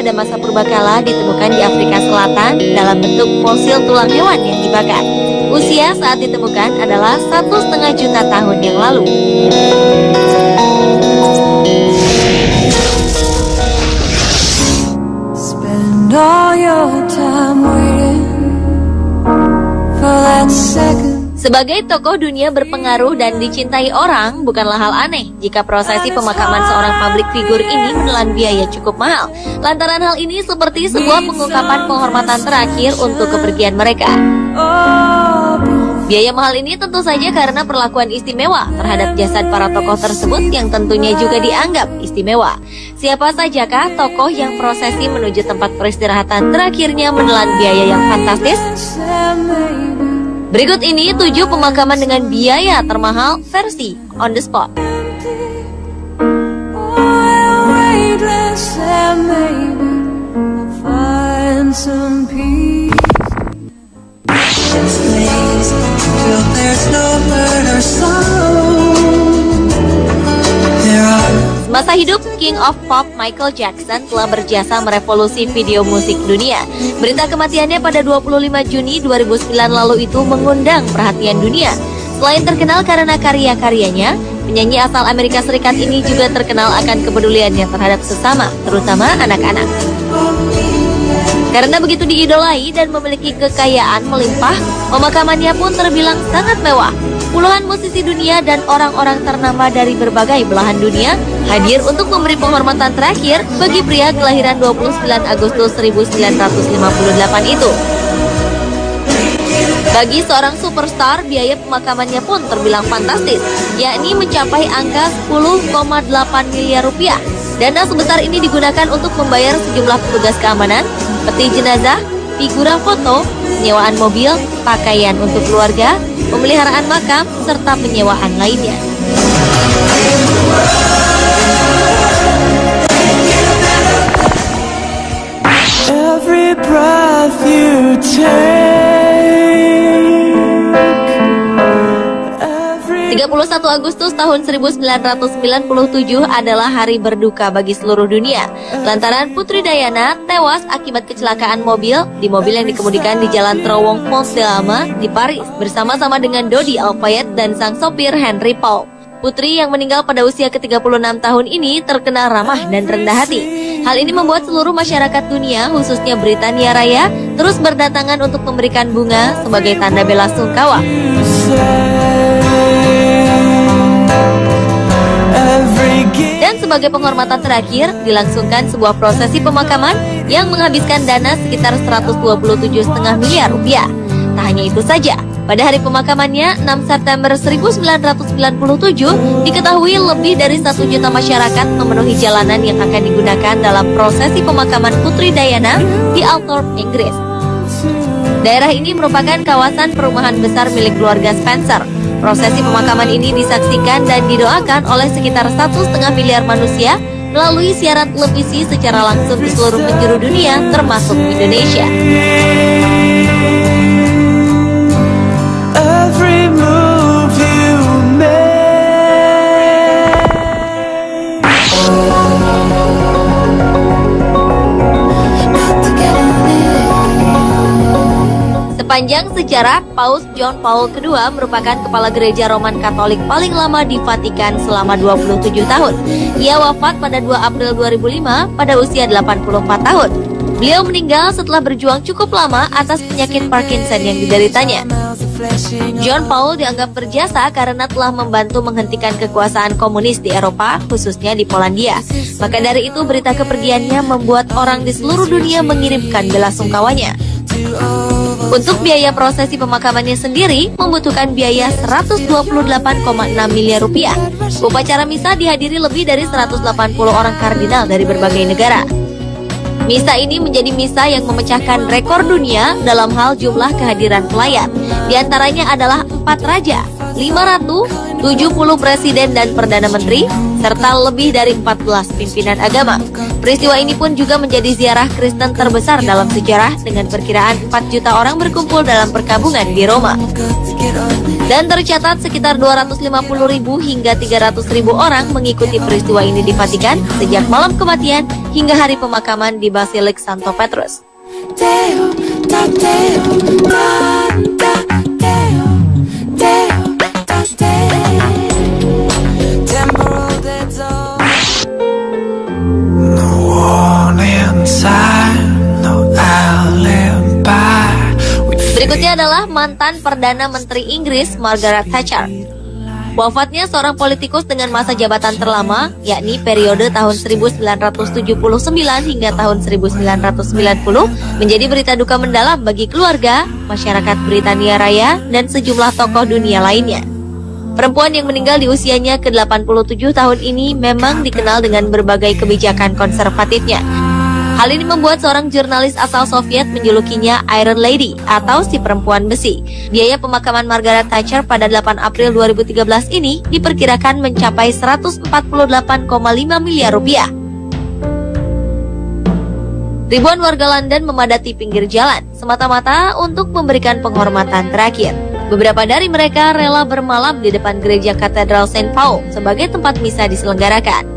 pada masa purbakala ditemukan di Afrika Selatan dalam bentuk fosil tulang hewan yang dibakar. Usia saat ditemukan adalah 1,5 juta tahun yang lalu. Spend all your time waiting for that second. Sebagai tokoh dunia berpengaruh dan dicintai orang, bukanlah hal aneh jika prosesi pemakaman seorang publik figur ini menelan biaya cukup mahal. Lantaran hal ini seperti sebuah pengungkapan penghormatan terakhir untuk kepergian mereka. Biaya mahal ini tentu saja karena perlakuan istimewa terhadap jasad para tokoh tersebut yang tentunya juga dianggap istimewa. Siapa sajakah tokoh yang prosesi menuju tempat peristirahatan terakhirnya menelan biaya yang fantastis? Berikut ini 7 pemakaman dengan biaya termahal versi On The Spot. Masa hidup King of Pop Michael Jackson telah berjasa merevolusi video musik dunia. Berita kematiannya pada 25 Juni 2009 lalu itu mengundang perhatian dunia. Selain terkenal karena karya-karyanya, penyanyi asal Amerika Serikat ini juga terkenal akan kepeduliannya terhadap sesama, terutama anak-anak. Karena begitu diidolai dan memiliki kekayaan melimpah, pemakamannya pun terbilang sangat mewah. Puluhan musisi dunia dan orang-orang ternama dari berbagai belahan dunia hadir untuk memberi penghormatan terakhir bagi pria kelahiran 29 Agustus 1958 itu. Bagi seorang superstar, biaya pemakamannya pun terbilang fantastis, yakni mencapai angka 10,8 miliar rupiah. Dana sebesar ini digunakan untuk membayar sejumlah petugas keamanan, peti jenazah, figura foto, penyewaan mobil, pakaian untuk keluarga, pemeliharaan makam, serta penyewaan lainnya. Every breath you take. 31 Agustus tahun 1997 adalah hari berduka bagi seluruh dunia lantaran Putri Diana tewas akibat kecelakaan mobil di mobil yang dikemudikan di Jalan Terowong Pont de Lama di Paris bersama-sama dengan Dodi Al-Fayed dan sang sopir Henry Paul. Putri yang meninggal pada usia ke-36 tahun ini terkenal ramah dan rendah hati. Hal ini membuat seluruh masyarakat dunia, khususnya Britania Raya, terus berdatangan untuk memberikan bunga sebagai tanda bela sungkawa. Dan sebagai penghormatan terakhir, dilangsungkan sebuah prosesi pemakaman yang menghabiskan dana sekitar 127,5 miliar rupiah. Tak hanya itu saja, pada hari pemakamannya 6 September 1997 diketahui lebih dari 1 juta masyarakat memenuhi jalanan yang akan digunakan dalam prosesi pemakaman Putri Diana di Althorp, Inggris. Daerah ini merupakan kawasan perumahan besar milik keluarga Spencer. Prosesi pemakaman ini disaksikan dan didoakan oleh sekitar 1,5 miliar manusia melalui siaran televisi secara langsung di seluruh penjuru dunia, termasuk Indonesia. Every move you make. Sepanjang sejarah, Paus John Paul II merupakan kepala gereja Roman Katolik paling lama di Vatikan selama 27 tahun. Ia wafat pada 2 April 2005 pada usia 84 tahun. Beliau meninggal setelah berjuang cukup lama atas penyakit Parkinson yang dideritanya. John Paul dianggap berjasa karena telah membantu menghentikan kekuasaan komunis di Eropa, khususnya di Polandia. Maka dari itu berita kepergiannya membuat orang di seluruh dunia mengirimkan bela sungkawanya. Untuk biaya prosesi pemakamannya sendiri membutuhkan biaya 128,6 miliar rupiah. Upacara misa dihadiri lebih dari 180 orang kardinal dari berbagai negara. Misa ini menjadi misa yang memecahkan rekor dunia dalam hal jumlah kehadiran pelayan. Di antaranya adalah 4 raja, 5 ratu, 70 presiden dan perdana menteri, serta lebih dari 14 pimpinan agama. Peristiwa ini pun juga menjadi ziarah Kristen terbesar dalam sejarah dengan perkiraan 4 juta orang berkumpul dalam perkabungan di Roma. Dan tercatat sekitar 250.000 hingga 300.000 orang mengikuti peristiwa ini di Vatikan sejak malam kematian hingga hari pemakaman di Basilik Santo Petrus. Berikutnya adalah mantan Perdana Menteri Inggris Margaret Thatcher. Wafatnya seorang politikus dengan masa jabatan terlama, yakni periode tahun 1979 hingga tahun 1990, menjadi berita duka mendalam bagi keluarga, masyarakat Britania Raya, dan sejumlah tokoh dunia lainnya. Perempuan yang meninggal di usianya ke-87 tahun ini memang dikenal dengan berbagai kebijakan konservatifnya. Hal ini membuat seorang jurnalis asal Soviet menjulukinya Iron Lady atau si perempuan besi. Biaya pemakaman Margaret Thatcher pada 8 April 2013 ini diperkirakan mencapai 148,5 miliar rupiah. Ribuan warga London memadati pinggir jalan semata-mata untuk memberikan penghormatan terakhir. Beberapa dari mereka rela bermalam di depan gereja Katedral St. Paul sebagai tempat misa diselenggarakan.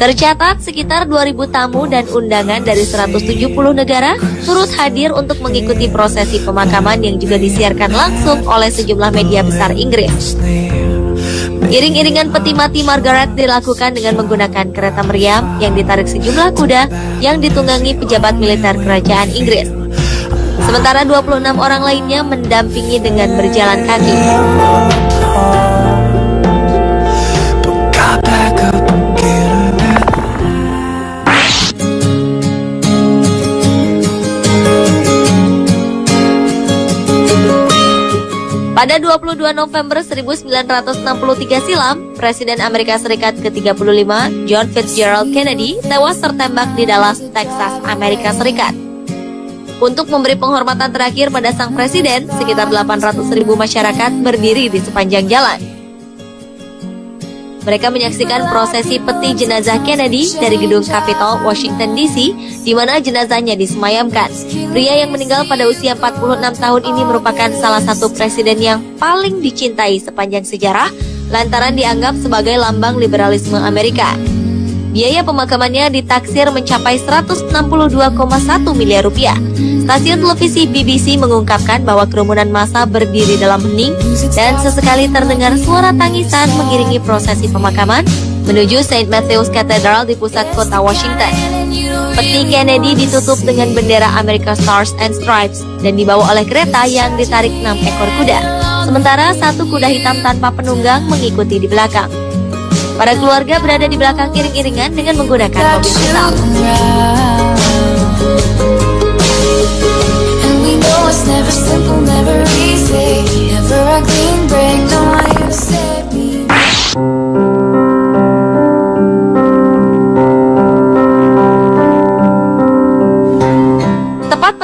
Tercatat sekitar 2.000 tamu dan undangan dari 170 negara turut hadir untuk mengikuti prosesi pemakaman yang juga disiarkan langsung oleh sejumlah media besar Inggris. Iring-iringan peti mati Margaret dilakukan dengan menggunakan kereta meriam yang ditarik sejumlah kuda yang ditunggangi pejabat militer kerajaan Inggris. Sementara 26 orang lainnya mendampingi dengan berjalan kaki. Pada 22 November 1963 silam, Presiden Amerika Serikat ke-35 John Fitzgerald Kennedy tewas tertembak di Dallas, Texas, Amerika Serikat. Untuk memberi penghormatan terakhir pada sang presiden, sekitar 800.000 masyarakat berdiri di sepanjang jalan. Mereka menyaksikan prosesi peti jenazah Kennedy dari gedung Capitol, Washington DC, di mana jenazahnya disemayamkan. Pria yang meninggal pada usia 46 tahun ini merupakan salah satu presiden yang paling dicintai sepanjang sejarah, lantaran dianggap sebagai lambang liberalisme Amerika. Biaya pemakamannya ditaksir mencapai 162,1 miliar rupiah. Stasiun televisi BBC mengungkapkan bahwa kerumunan massa berdiri dalam hening dan sesekali terdengar suara tangisan mengiringi prosesi pemakaman menuju St. Matthew's Cathedral di pusat kota Washington. Peti Kennedy ditutup dengan bendera America Stars and Stripes dan dibawa oleh kereta yang ditarik 6 ekor kuda. Sementara satu kuda hitam tanpa penunggang mengikuti di belakang. Para keluarga berada di belakang iring-iringan dengan menggunakan mobil besar.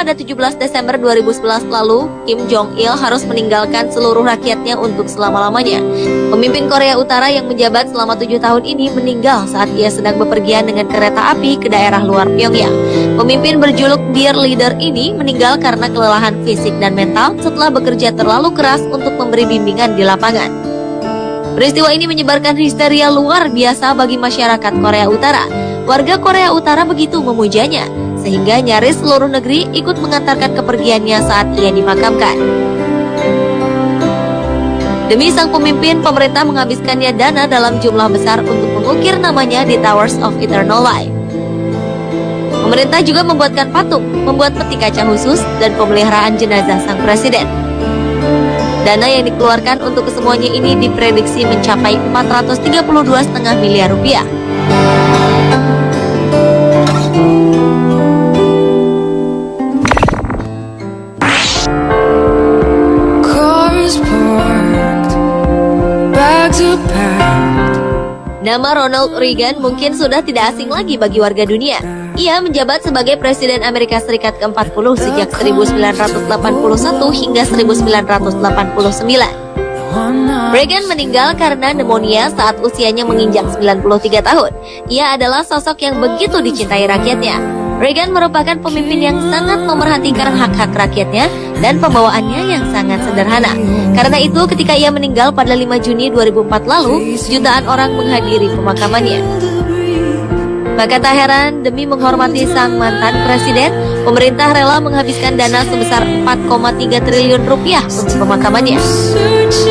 Pada 17 Desember 2011 lalu, Kim Jong-il harus meninggalkan seluruh rakyatnya untuk selama-lamanya. Pemimpin Korea Utara yang menjabat selama 7 tahun ini meninggal saat ia sedang bepergian dengan kereta api ke daerah luar Pyongyang. Pemimpin berjuluk Dear Leader ini meninggal karena kelelahan fisik dan mental setelah bekerja terlalu keras untuk memberi bimbingan di lapangan. Peristiwa ini menyebarkan histeria luar biasa bagi masyarakat Korea Utara. Warga Korea Utara begitu memujanya, sehingga nyaris seluruh negeri ikut mengantarkan kepergiannya saat ia dimakamkan. Demi sang pemimpin, pemerintah menghabiskannya dana dalam jumlah besar untuk mengukir namanya di Towers of Eternal Life. Pemerintah juga membuatkan patung, membuat peti kaca khusus, dan pemeliharaan jenazah sang presiden. Dana yang dikeluarkan untuk kesemuanya ini diprediksi mencapai 432,5 miliar rupiah. Nama Ronald Reagan mungkin sudah tidak asing lagi bagi warga dunia. Ia menjabat sebagai Presiden Amerika Serikat ke-40 sejak 1981 hingga 1989. Reagan meninggal karena pneumonia saat usianya menginjak 93 tahun. Ia adalah sosok yang begitu dicintai rakyatnya. Reagan merupakan pemimpin yang sangat memerhatikan hak-hak rakyatnya dan pembawaannya yang sangat sederhana. Karena itu, ketika ia meninggal pada 5 Juni 2004 lalu, jutaan orang menghadiri pemakamannya. Maka tak heran, demi menghormati sang mantan presiden, pemerintah rela menghabiskan dana sebesar 4,3 triliun rupiah untuk pemakamannya.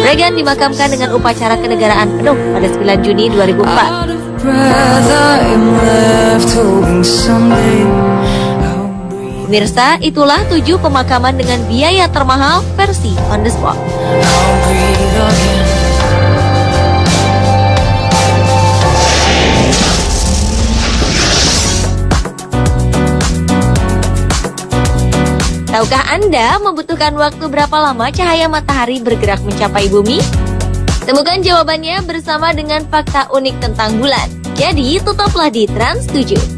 Reagan dimakamkan dengan upacara kenegaraan penuh pada 9 Juni 2004. Pemirsa, itulah 7 pemakaman dengan biaya termahal versi on the spot. Tahukah Anda membutuhkan waktu berapa lama cahaya matahari bergerak mencapai bumi? Temukan jawabannya bersama dengan fakta unik tentang bulan. Jadi, tetaplah di Trans 7.